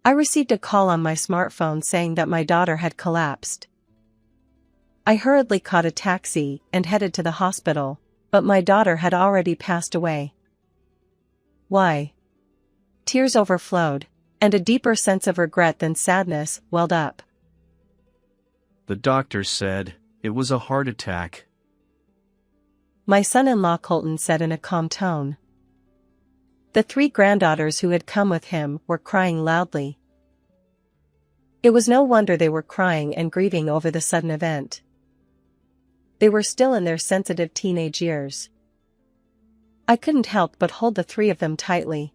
I received a call on my smartphone saying that my daughter had collapsed. I hurriedly caught a taxi and headed to the hospital, but my daughter had already passed away. Why? Tears overflowed, and a deeper sense of regret than sadness welled up. The doctor said it was a heart attack. My son-in-law Colton said in a calm tone. The 3 granddaughters who had come with him were crying loudly. It was no wonder they were crying and grieving over the sudden event. They were still in their sensitive teenage years. I couldn't help but hold the 3 of them tightly.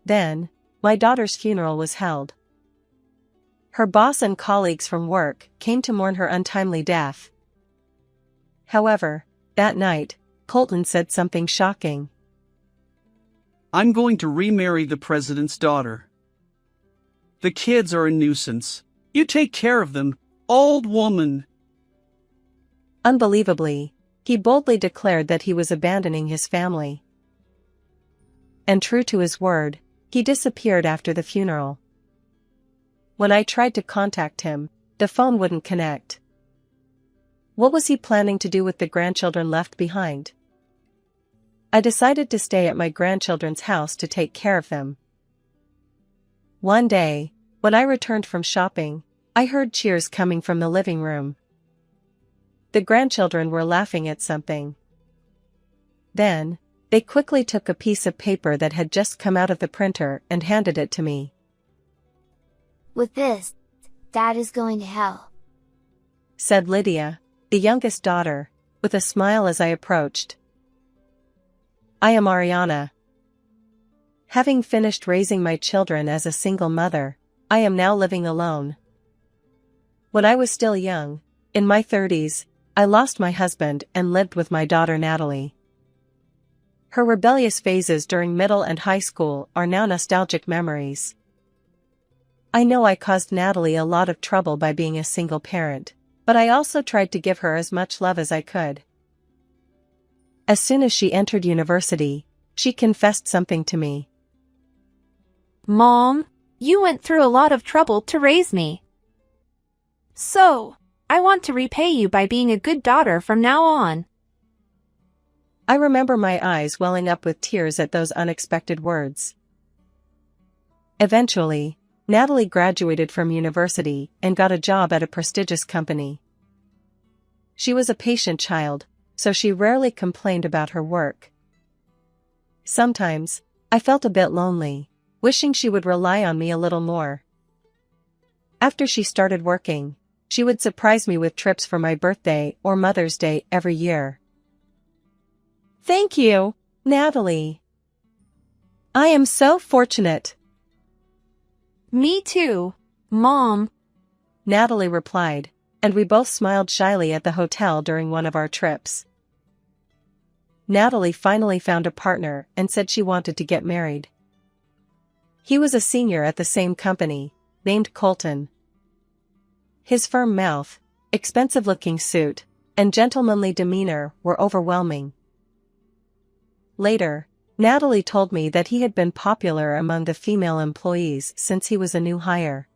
Then, my daughter's funeral was held. Her boss and colleagues from work came to mourn her untimely death. However, that night, Colton said something shocking. I'm going to remarry the president's daughter. The kids are a nuisance. You take care of them, old woman. Unbelievably, he boldly declared that he was abandoning his family. And true to his word, he disappeared after the funeral. When I tried to contact him, the phone wouldn't connect. What was he planning to do with the grandchildren left behind? I decided to stay at my grandchildren's house to take care of them. One day, when I returned from shopping, I heard cheers coming from the living room. The grandchildren were laughing at something. Then, they quickly took a piece of paper that had just come out of the printer and handed it to me. With this, Dad is going to hell, said Lydia, the youngest daughter, with a smile as I approached. I am Ariana. Having finished raising my children as a single mother, I am now living alone. When I was still young, in my 30s, I lost my husband and lived with my daughter Natalie. Her rebellious phases during middle and high school are now nostalgic memories. I know I caused Natalie a lot of trouble by being a single parent, but I also tried to give her as much love as I could. As soon as she entered university, she confessed something to me. Mom, you went through a lot of trouble to raise me. So, I want to repay you by being a good daughter from now on. I remember my eyes welling up with tears at those unexpected words. Eventually, Natalie graduated from university and got a job at a prestigious company. She was a patient child, so she rarely complained about her work. Sometimes, I felt a bit lonely, wishing she would rely on me a little more. After she started working, she would surprise me with trips for my birthday or Mother's Day every year. Thank you, Natalie. I am so fortunate. Me too, Mom, Natalie replied, and we both smiled shyly at the hotel during one of our trips. Natalie finally found a partner and said she wanted to get married. He was a senior at the same company, named Colton. His firm mouth, expensive-looking suit, and gentlemanly demeanor were overwhelming. Later, Natalie told me that he had been popular among the female employees since he was a new hire.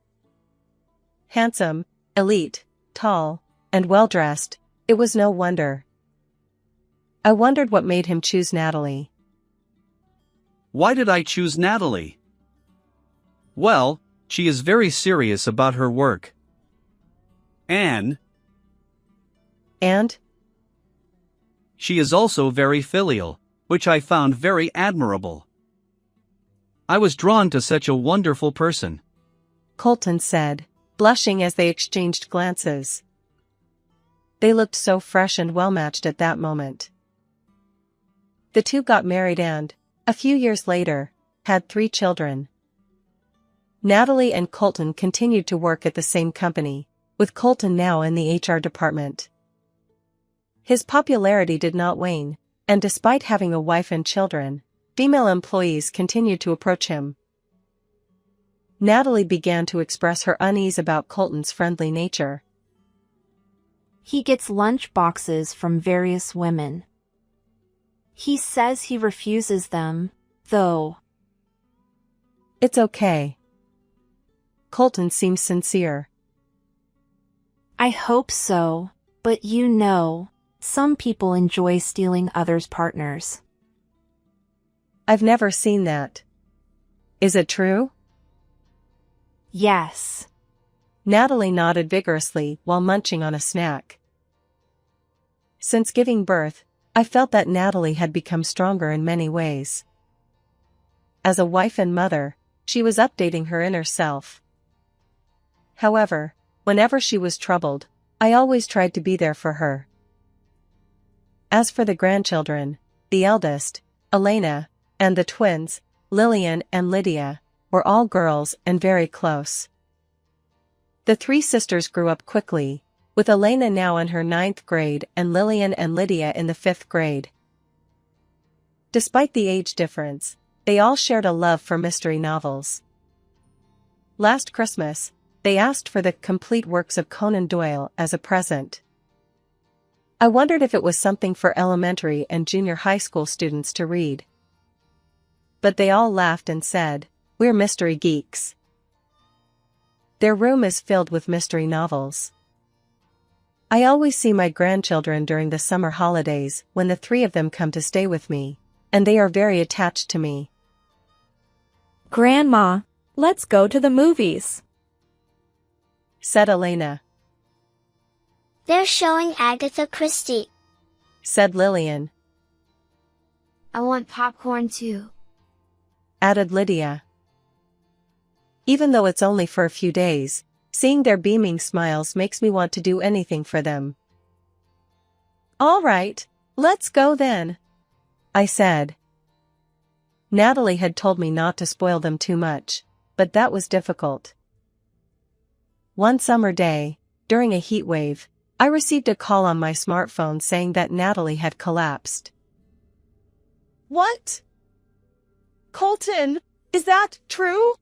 Handsome, elite, tall, and well-dressed, it was no wonder. I wondered what made him choose Natalie. Why did I choose Natalie? Well, she is very serious about her work. And she is also very filial, which I found very admirable. I was drawn to such a wonderful person, Colton said, blushing as they exchanged glances. They looked so fresh and well-matched at that moment. The two got married and, a few years later, had 3 children. Natalie and Colton continued to work at the same company, with Colton now in the HR department. His popularity did not wane, and despite having a wife and children, female employees continued to approach him. Natalie began to express her unease about Colton's friendly nature. He gets lunch boxes from various women. He says he refuses them, though. It's okay, Colton seemed sincere. I hope so, but some people enjoy stealing others' partners. I've never seen that. Is it true? Yes. Natalie nodded vigorously while munching on a snack. Since giving birth, I felt that Natalie had become stronger in many ways. As a wife and mother, she was updating her inner self. However, whenever she was troubled, I always tried to be there for her. As for the grandchildren, the eldest, Elena, and the twins, Lillian and Lydia, were all girls and very close. The three sisters grew up quickly, with Elena now in her 9th grade and Lillian and Lydia in the 5th grade. Despite the age difference, they all shared a love for mystery novels. Last Christmas, they asked for the complete works of Conan Doyle as a present. I wondered if it was something for elementary and junior high school students to read. But they all laughed and said, "We're mystery geeks." Their room is filled with mystery novels. I always see my grandchildren during the summer holidays when the three of them come to stay with me, and they are very attached to me. Grandma, let's go to the movies, said Elena. They're showing Agatha Christie, said Lillian. I want popcorn too, added Lydia. Even though it's only for a few days, seeing their beaming smiles makes me want to do anything for them. All right, let's go then, I said. Natalie had told me not to spoil them too much, but that was difficult. One summer day, during a heat wave, I received a call on my smartphone saying that Natalie had collapsed. What? Colton, is that true?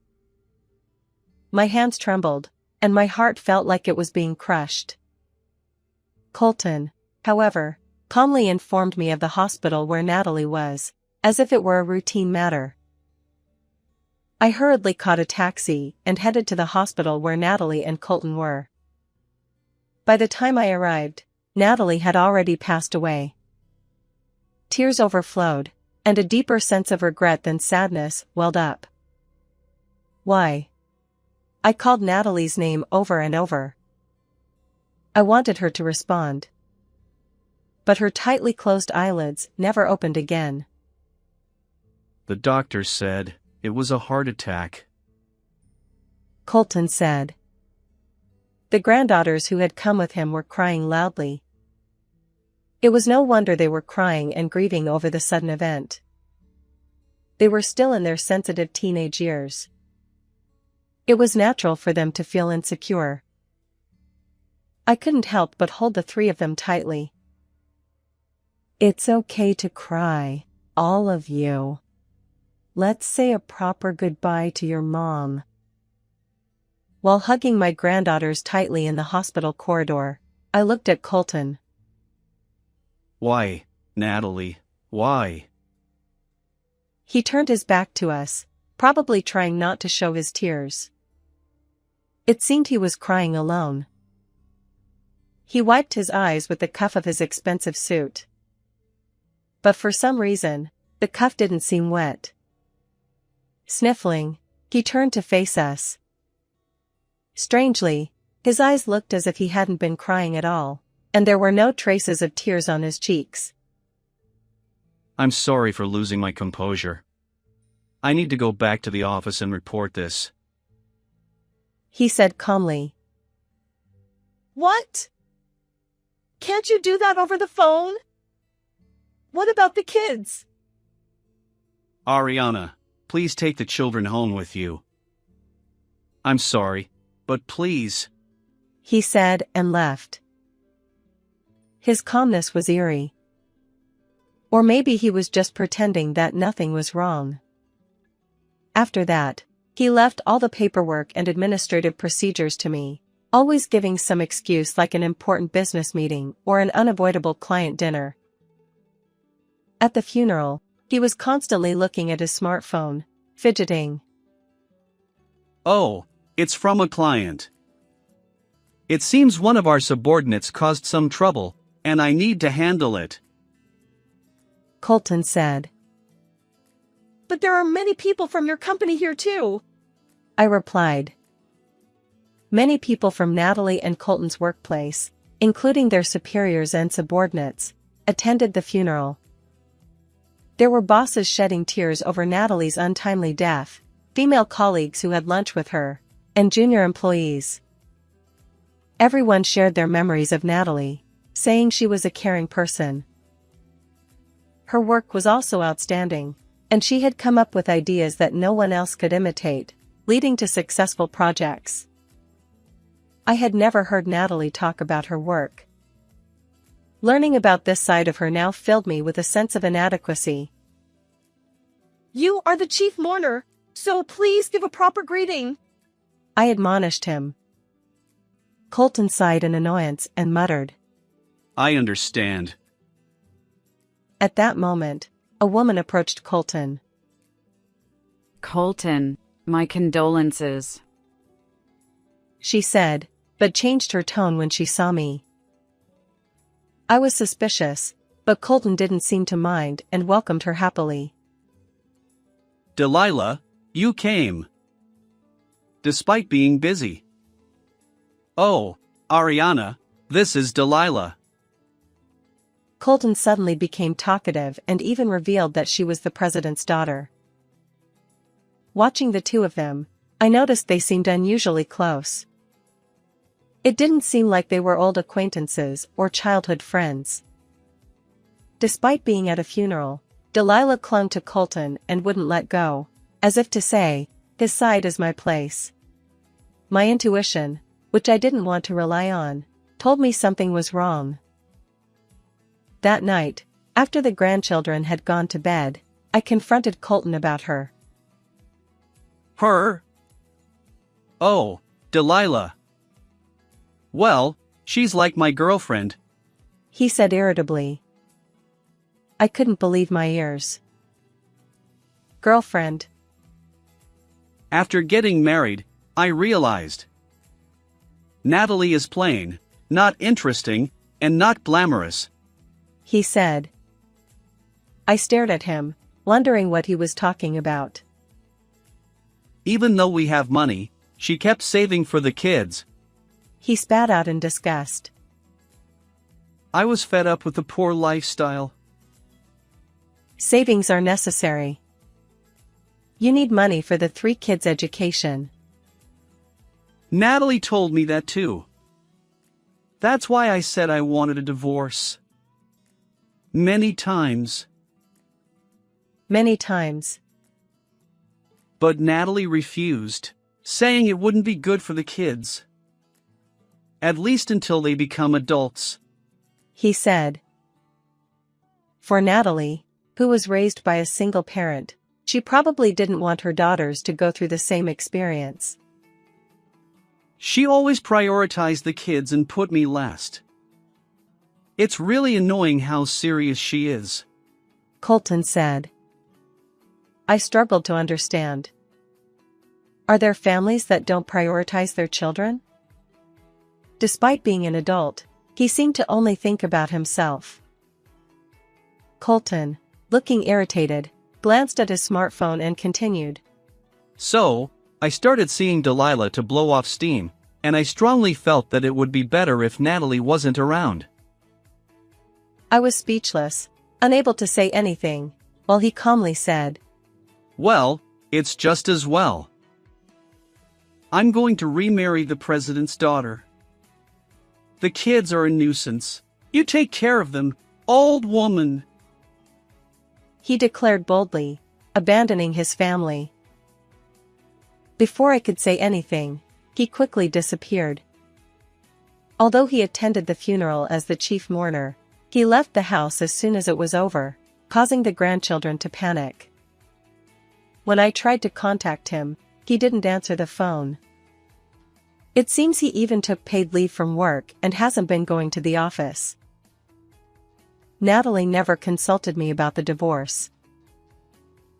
My hands trembled, and my heart felt like it was being crushed. Colton, however, calmly informed me of the hospital where Natalie was, as if it were a routine matter. I hurriedly caught a taxi and headed to the hospital where Natalie and Colton were. By the time I arrived, Natalie had already passed away. Tears overflowed, and a deeper sense of regret than sadness welled up. Why? I called Natalie's name over and over. I wanted her to respond. But her tightly closed eyelids never opened again. The doctor said it was a heart attack, Colton said. The granddaughters who had come with him were crying loudly. It was no wonder they were crying and grieving over the sudden event. They were still in their sensitive teenage years. It was natural for them to feel insecure. I couldn't help but hold the three of them tightly. It's okay to cry, all of you. Let's say a proper goodbye to your mom. While hugging my granddaughters tightly in the hospital corridor, I looked at Colton. Why, Natalie, why? He turned his back to us, probably trying not to show his tears. It seemed he was crying alone. He wiped his eyes with the cuff of his expensive suit. But for some reason, the cuff didn't seem wet. Sniffling, he turned to face us. Strangely, his eyes looked as if he hadn't been crying at all, and there were no traces of tears on his cheeks. I'm sorry for losing my composure. I need to go back to the office and report this, he said calmly. What? Can't you do that over the phone? What about the kids? Ariana, please take the children home with you. I'm sorry, but please, he said and left. His calmness was eerie. Or maybe he was just pretending that nothing was wrong. After that, he left all the paperwork and administrative procedures to me, always giving some excuse like an important business meeting or an unavoidable client dinner. At the funeral, he was constantly looking at his smartphone, fidgeting. Oh, It's from a client. It seems one of our subordinates caused some trouble, and I need to handle it. Colton said. But there are many people from your company here too. I replied. Many people from Natalie and Colton's workplace, including their superiors and subordinates, attended the funeral. There were bosses shedding tears over Natalie's untimely death, female colleagues who had lunch with her, and junior employees. Everyone shared their memories of Natalie, saying she was a caring person. Her work was also outstanding, and she had come up with ideas that no one else could imitate, leading to successful projects. I had never heard Natalie talk about her work. Learning about this side of her now filled me with a sense of inadequacy. You are the chief mourner, so please give a proper greeting, I admonished him. Colton sighed in annoyance and muttered. I understand. At that moment, a woman approached Colton. Colton, my condolences. She said, but changed her tone when she saw me. I was suspicious, but Colton didn't seem to mind and welcomed her happily. Delilah, you came. Despite being busy. Oh, Ariana, this is Delilah. Colton suddenly became talkative and even revealed that she was the president's daughter. Watching the two of them, I noticed they seemed unusually close. It didn't seem like they were old acquaintances or childhood friends. Despite being at a funeral, Delilah clung to Colton and wouldn't let go, as if to say, his side is my place. My intuition, which I didn't want to rely on, told me something was wrong. That night, after the grandchildren had gone to bed, I confronted Colton about her. Her? Oh, Delilah. Well, she's like my girlfriend, he said irritably. I couldn't believe my ears. Girlfriend. After getting married, I realized. Natalie is plain, not interesting, and not glamorous, He said. I stared at him, wondering what he was talking about. Even though we have money, she kept saving for the kids. He spat out in disgust. I was fed up with the poor lifestyle. Savings are necessary. You need money for the 3 kids' education. Natalie told me that too. That's why I said I wanted a divorce. Many times. Many times. But Natalie refused, saying it wouldn't be good for the kids. At least until they become adults, He said. For Natalie, who was raised by a single parent, she probably didn't want her daughters to go through the same experience. She always prioritized the kids and put me last. It's really annoying how serious she is, Colton said. I struggled to understand. Are there families that don't prioritize their children? Despite being an adult, he seemed to only think about himself. Colton, looking irritated, glanced at his smartphone and continued. So, I started seeing Delilah to blow off steam, and I strongly felt that it would be better if Natalie wasn't around. I was speechless, unable to say anything, while he calmly said, Well, it's just as well. I'm going to remarry the president's daughter. The kids are a nuisance. You take care of them, old woman. He declared boldly, abandoning his family. Before I could say anything, he quickly disappeared. Although he attended the funeral as the chief mourner, he left the house as soon as it was over, causing the grandchildren to panic. When I tried to contact him, he didn't answer the phone. It seems he even took paid leave from work and hasn't been going to the office. Natalie never consulted me about the divorce.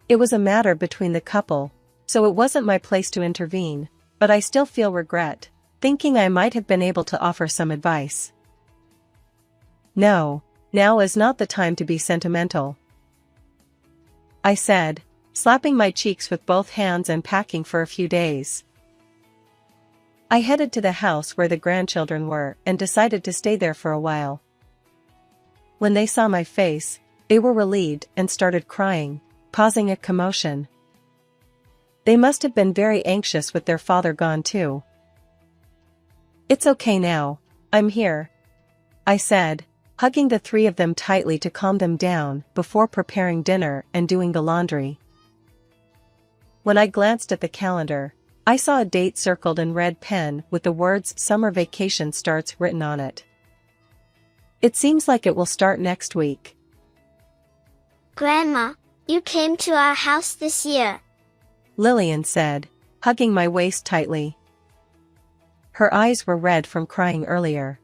It was a matter between the couple, so it wasn't my place to intervene, but I still feel regret, thinking I might have been able to offer some advice. No, now is not the time to be sentimental, I said, slapping my cheeks with both hands and packing for a few days. I headed to the house where the grandchildren were and decided to stay there for a while. When they saw my face, they were relieved and started crying, causing a commotion. They must have been very anxious with their father gone too. It's okay now, I'm here, I said, hugging the three of them tightly to calm them down before preparing dinner and doing the laundry. When I glanced at the calendar, I saw a date circled in red pen with the words "Summer Vacation Starts" written on it. It seems like it will start next week. Grandma, you came to our house this year, Lillian said, hugging my waist tightly. Her eyes were red from crying earlier.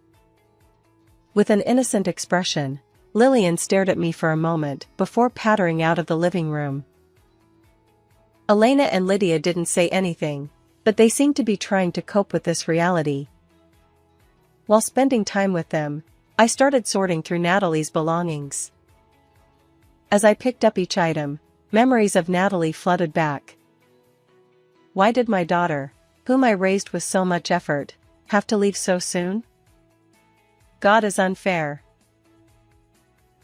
With an innocent expression, Lillian stared at me for a moment before pattering out of the living room. Elena and Lydia didn't say anything, but they seemed to be trying to cope with this reality. While spending time with them, I started sorting through Natalie's belongings. As I picked up each item, memories of Natalie flooded back. Why did my daughter, whom I raised with so much effort, have to leave so soon? God is unfair.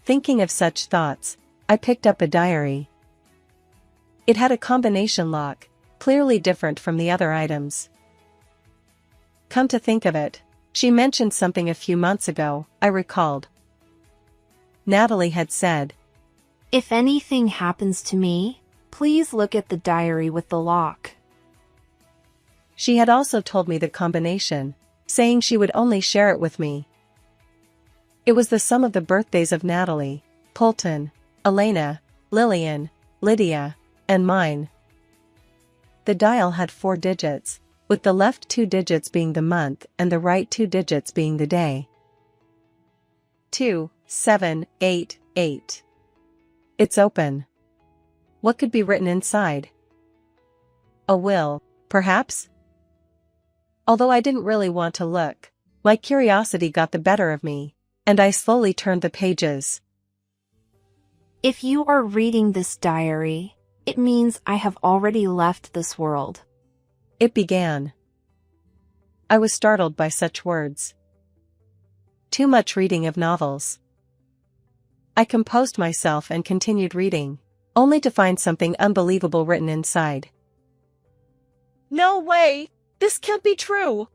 Thinking of such thoughts, I picked up a diary. It had a combination lock, clearly different from the other items. Come to think of it, she mentioned something a few months ago, I recalled. Natalie had said, If anything happens to me, please look at the diary with the lock. She had also told me the combination, saying she would only share it with me. It was the sum of the birthdays of Natalie, Colton, Elena, Lillian, Lydia, and mine. The dial had 4 digits, with the left 2 digits being the month and the right 2 digits being the day. 2788. It's open. What could be written inside? A will, perhaps? Although I didn't really want to look, my curiosity got the better of me, and I slowly turned the pages. If you are reading this diary, it means I have already left this world. It began. I was startled by such words. Too much reading of novels. I composed myself and continued reading, only to find something unbelievable written inside. No way! This can't be true!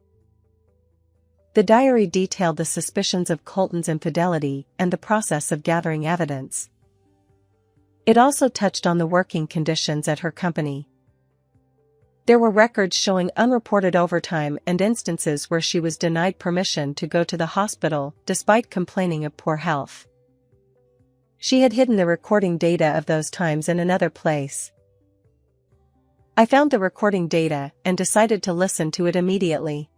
The diary detailed the suspicions of Colton's infidelity and the process of gathering evidence. It also touched on the working conditions at her company. There were records showing unreported overtime and instances where she was denied permission to go to the hospital despite complaining of poor health. She had hidden the recording data of those times in another place. I found the recording data and decided to listen to it immediately.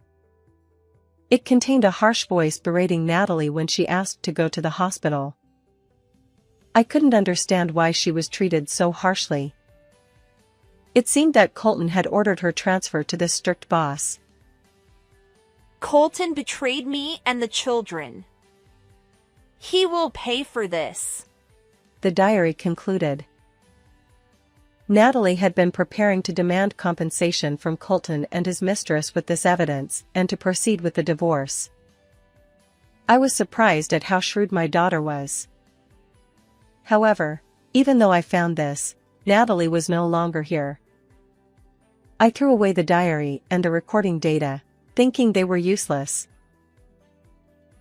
It contained a harsh voice berating Natalie when she asked to go to the hospital. I couldn't understand why she was treated so harshly. It seemed that Colton had ordered her transfer to this strict boss. Colton betrayed me and the children. He will pay for this, the diary concluded. Natalie had been preparing to demand compensation from Colton and his mistress with this evidence and to proceed with the divorce. I was surprised at how shrewd my daughter was. However, even though I found this, Natalie was no longer here. I threw away the diary and the recording data, thinking they were useless.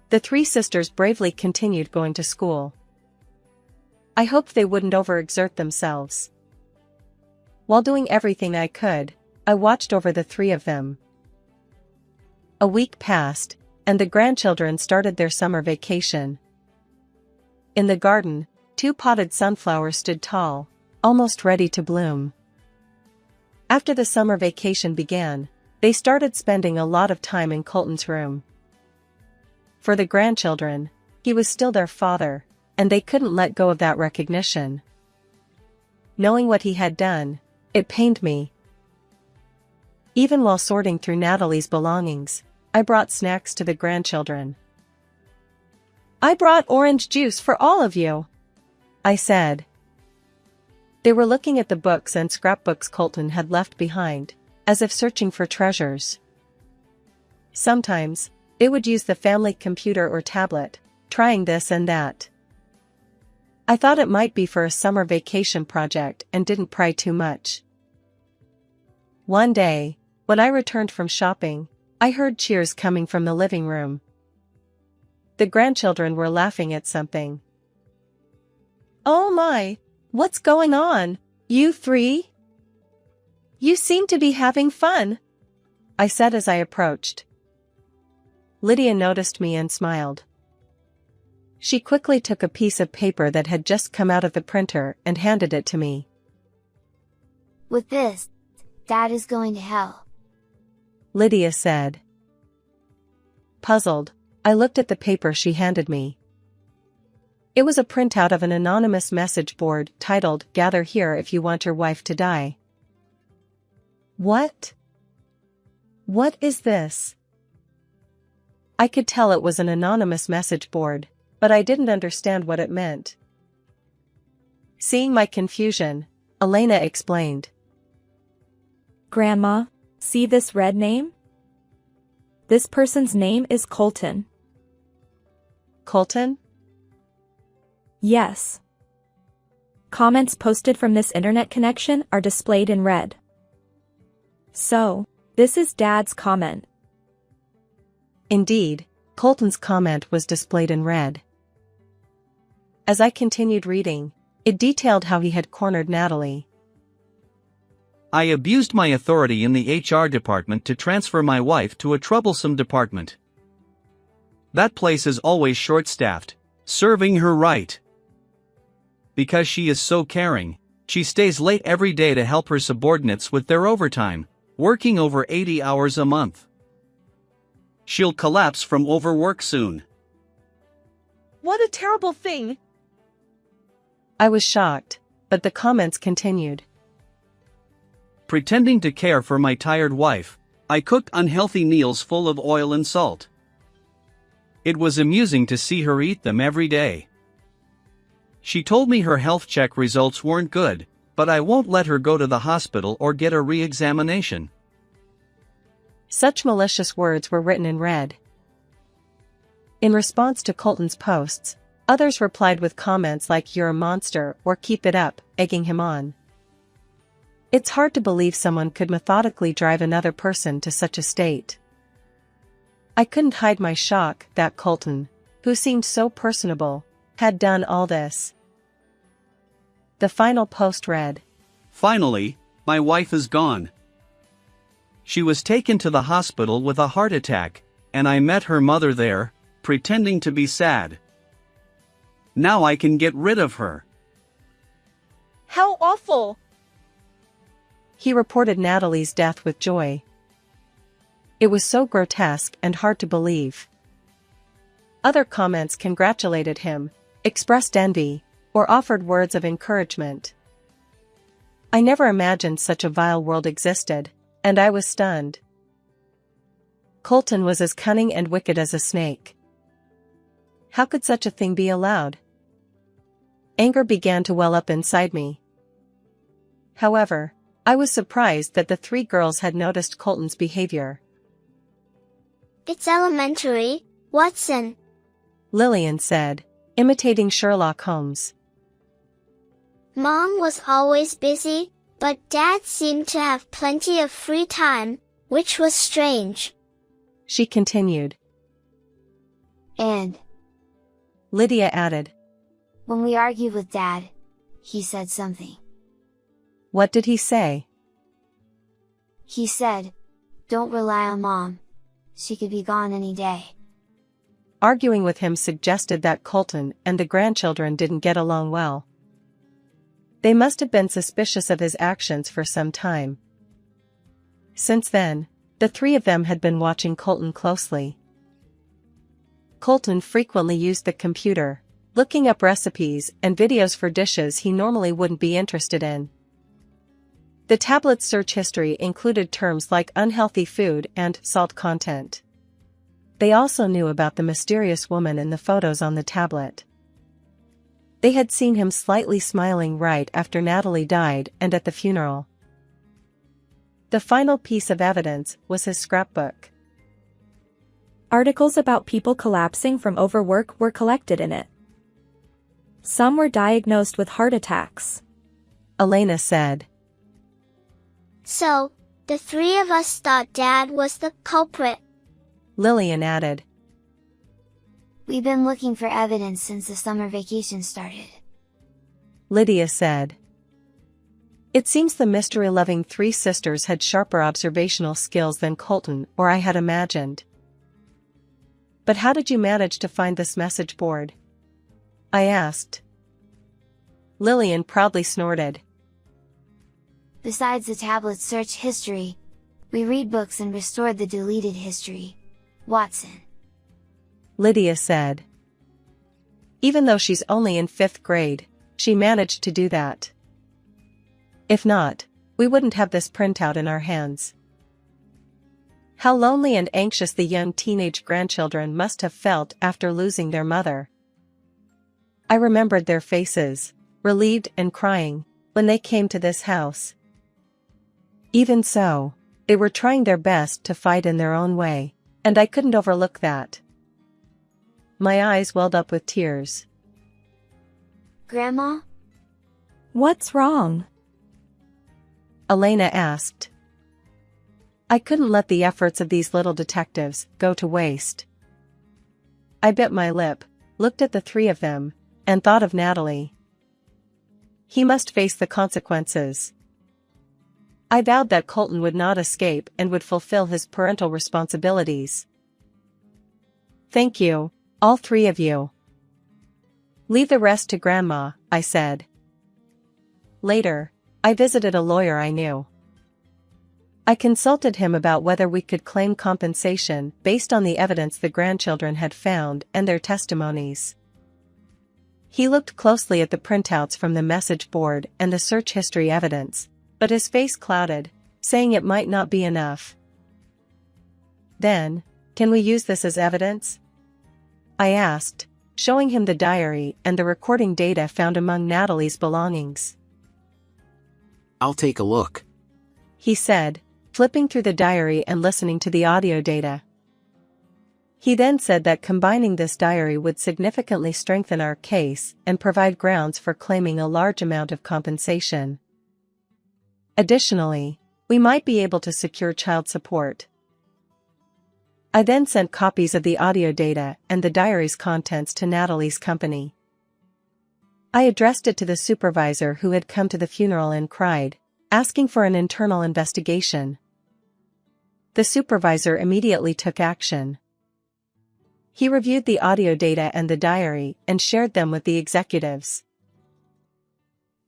The 3 sisters bravely continued going to school. I hoped they wouldn't overexert themselves. While doing everything I could, I watched over the 3 of them. A week passed, and the grandchildren started their summer vacation. In the garden, 2 potted sunflowers stood tall, almost ready to bloom. After the summer vacation began, they started spending a lot of time in Colton's room. For the grandchildren, he was still their father, and they couldn't let go of that recognition. Knowing what he had done, it pained me. Even while sorting through Natalie's belongings, I brought snacks to the grandchildren. I brought orange juice for all of you, I said. They were looking at the books and scrapbooks Colton had left behind, as if searching for treasures. Sometimes, they would use the family computer or tablet, trying this and that. I thought it might be for a summer vacation project and didn't pry too much. One day, when I returned from shopping, I heard cheers coming from the living room. The grandchildren were laughing at something. Oh my, what's going on, you three? You seem to be having fun, I said as I approached. Lydia noticed me and smiled. She quickly took a piece of paper that had just come out of the printer and handed it to me. With this, Dad is going to hell, Lydia said. Puzzled, I looked at the paper she handed me. It was a printout of an anonymous message board titled, "Gather here if you want your wife to die." What? What is this? I could tell it was an anonymous message board, but I didn't understand what it meant. Seeing my confusion, Elena explained. Grandma, see this red name? This person's name is Colton. Colton? Yes. Comments posted from this internet connection are displayed in red. So, this is Dad's comment. Indeed, Colton's comment was displayed in red. As I continued reading, it detailed how he had cornered Natalie. I abused my authority in the HR department to transfer my wife to a troublesome department. That place is always short-staffed, serving her right. Because she is so caring, she stays late every day to help her subordinates with their overtime, working over 80 hours a month. She'll collapse from overwork soon. What a terrible thing. I was shocked, but the comments continued. Pretending to care for my tired wife, I cooked unhealthy meals full of oil and salt. It was amusing to see her eat them every day. She told me her health check results weren't good, but I won't let her go to the hospital or get a re-examination. Such malicious words were written in red. In response to Colton's posts, others replied with comments like "You're a monster" or "Keep it up," egging him on. It's hard to believe someone could methodically drive another person to such a state. I couldn't hide my shock that Colton, who seemed so personable, had done all this. The final post read, "Finally, my wife is gone. She was taken to the hospital with a heart attack, and I met her mother there, pretending to be sad. Now I can get rid of her." How awful. He reported Natalie's death with joy. It was so grotesque and hard to believe. Other comments congratulated him, expressed envy, or offered words of encouragement. I never imagined such a vile world existed, and I was stunned. Colton was as cunning and wicked as a snake. How could such a thing be allowed? Anger began to well up inside me. However, I was surprised that the three girls had noticed Colton's behavior. It's elementary, Watson, Lillian said, imitating Sherlock Holmes. Mom was always busy, but Dad seemed to have plenty of free time, which was strange. She continued. And Lydia added. When we argued with Dad, he said something. What did he say? He said, "Don't rely on Mom. She could be gone any day." Arguing with him suggested that Colton and the grandchildren didn't get along well. They must have been suspicious of his actions for some time. Since then, the three of them had been watching Colton closely. Colton frequently used the computer, looking up recipes and videos for dishes he normally wouldn't be interested in. The tablet's search history included terms like unhealthy food and salt content. They also knew about the mysterious woman in the photos on the tablet. They had seen him slightly smiling right after Natalie died and at the funeral. The final piece of evidence was his scrapbook. Articles about people collapsing from overwork were collected in it. Some were diagnosed with heart attacks. Elena said. So, the three of us thought Dad was the culprit. Lillian added. We've been looking for evidence since the summer vacation started. Lydia said. It seems the mystery-loving three sisters had sharper observational skills than Colton or I had imagined. But how did you manage to find this message board? I asked. Lillian proudly snorted. Besides the tablet's search history, we read books and restored the deleted history. Watson. Lydia said. Even though she's only in 5th grade, she managed to do that. If not, we wouldn't have this printout in our hands. How lonely and anxious the young teenage grandchildren must have felt after losing their mother. I remembered their faces, relieved and crying, when they came to this house. Even so, they were trying their best to fight in their own way, and I couldn't overlook that. My eyes welled up with tears. Grandma? What's wrong? Elena asked. I couldn't let the efforts of these little detectives go to waste. I bit my lip, looked at the three of them, and thought of Natalie. He must face the consequences. I vowed that Colton would not escape and would fulfill his parental responsibilities. Thank you, all three of you. Leave the rest to Grandma, I said. Later, I visited a lawyer I knew. I consulted him about whether we could claim compensation based on the evidence the grandchildren had found and their testimonies. He looked closely at the printouts from the message board and the search history evidence, but his face clouded, saying it might not be enough. Then, can we use this as evidence? I asked, showing him the diary and the recording data found among Natalie's belongings. I'll take a look, he said, flipping through the diary and listening to the audio data. He then said that combining this diary would significantly strengthen our case and provide grounds for claiming a large amount of compensation. Additionally, we might be able to secure child support. I then sent copies of the audio data and the diary's contents to Natalie's company. I addressed it to the supervisor who had come to the funeral and cried, asking for an internal investigation. The supervisor immediately took action. He reviewed the audio data and the diary and shared them with the executives.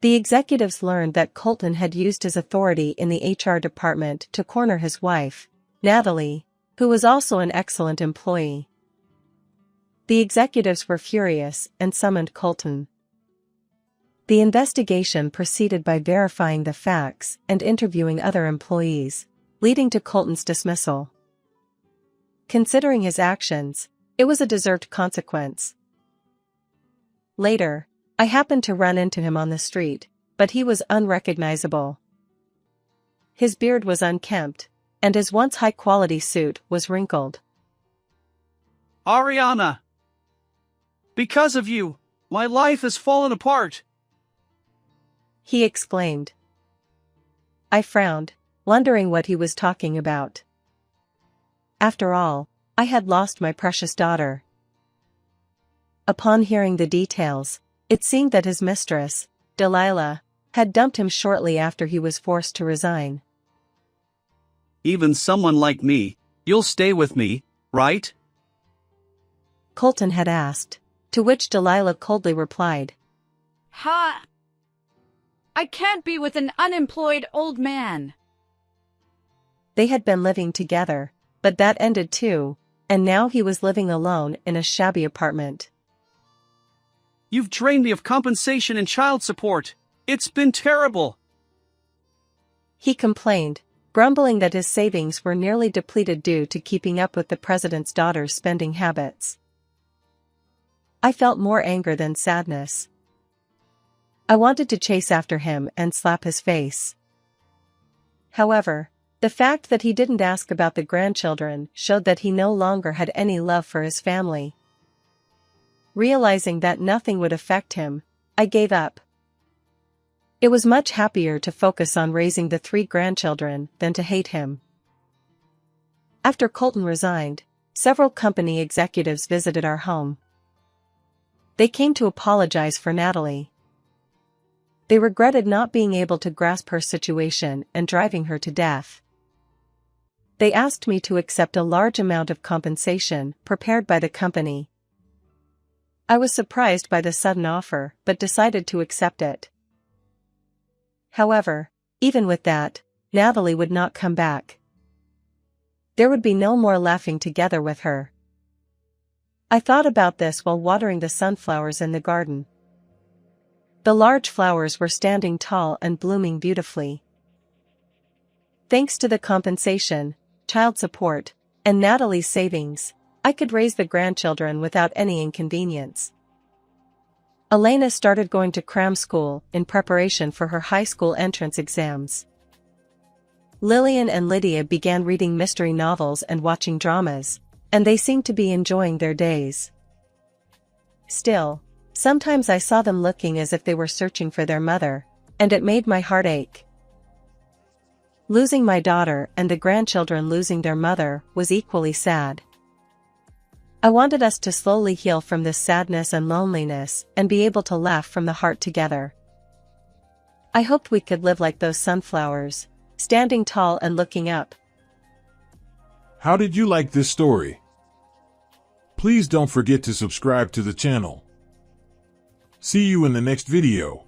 The executives learned that Colton had used his authority in the HR department to corner his wife, Natalie, who was also an excellent employee. The executives were furious and summoned Colton. The investigation proceeded by verifying the facts and interviewing other employees, leading to Colton's dismissal. Considering his actions, it was a deserved consequence. Later, I happened to run into him on the street, but he was unrecognizable. His beard was unkempt, and his once high-quality suit was wrinkled. Ariana! Because of you, my life has fallen apart! He exclaimed. I frowned, wondering what he was talking about. After all, I had lost my precious daughter. Upon hearing the details, it seemed that his mistress, Delilah, had dumped him shortly after he was forced to resign. Even someone like me, you'll stay with me, right? Colton had asked, to which Delilah coldly replied. Ha! I can't be with an unemployed old man. They had been living together, but that ended too, and now he was living alone in a shabby apartment. You've drained me of compensation and child support. It's been terrible. he complained, grumbling that his savings were nearly depleted due to keeping up with the president's daughter's spending habits. I felt more anger than sadness. I wanted to chase after him and slap his face. However, the fact that he didn't ask about the grandchildren showed that he no longer had any love for his family. Realizing that nothing would affect him, I gave up. It was much happier to focus on raising the 3 grandchildren than to hate him. After Colton resigned, several company executives visited our home. They came to apologize for Natalie. They regretted not being able to grasp her situation and driving her to death. They asked me to accept a large amount of compensation prepared by the company. I was surprised by the sudden offer, but decided to accept it. However, even with that, Natalie would not come back. There would be no more laughing together with her. I thought about this while watering the sunflowers in the garden. The large flowers were standing tall and blooming beautifully. Thanks to the compensation, child support, and Natalie's savings, I could raise the grandchildren without any inconvenience. Elena started going to cram school in preparation for her high school entrance exams. Lillian and Lydia began reading mystery novels and watching dramas, and they seemed to be enjoying their days. Still, sometimes I saw them looking as if they were searching for their mother, and it made my heart ache. Losing my daughter and the grandchildren losing their mother was equally sad. I wanted us to slowly heal from this sadness and loneliness and be able to laugh from the heart together. I hoped we could live like those sunflowers, standing tall and looking up. How did you like this story? Please don't forget to subscribe to the channel. See you in the next video.